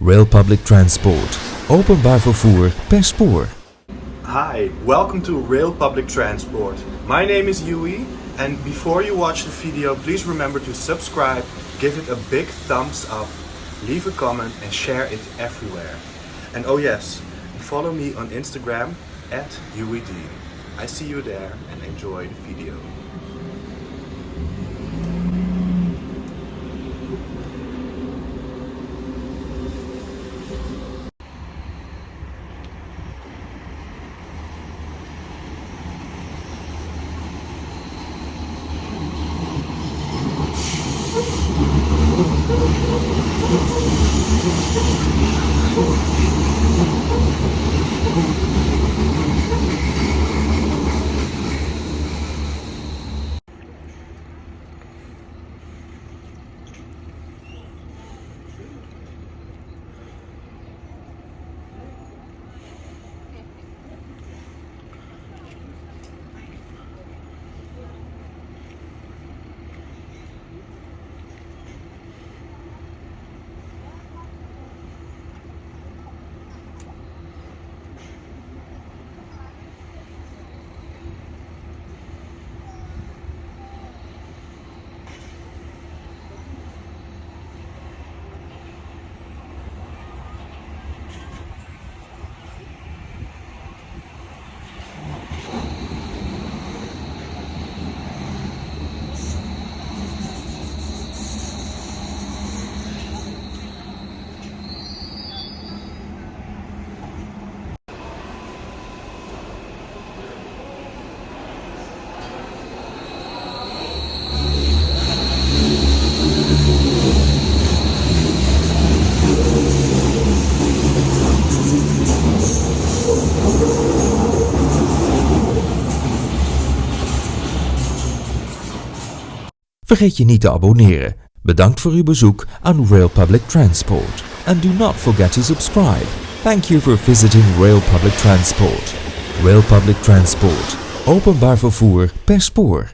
Rail Public Transport. Openbaar vervoer per spoor. Hi, welcome to Rail Public Transport. My name is Yui, and before you watch the video, please remember to subscribe, give it a big thumbs up, leave a comment and share it everywhere. And oh yes, follow me on Instagram @UID. I see you there and enjoy the video. Vergeet je niet te abonneren. Bedankt voor uw bezoek aan Rail Public Transport. And do not forget to subscribe. Thank you for visiting Rail Public Transport. Rail Public Transport. Openbaar vervoer per spoor.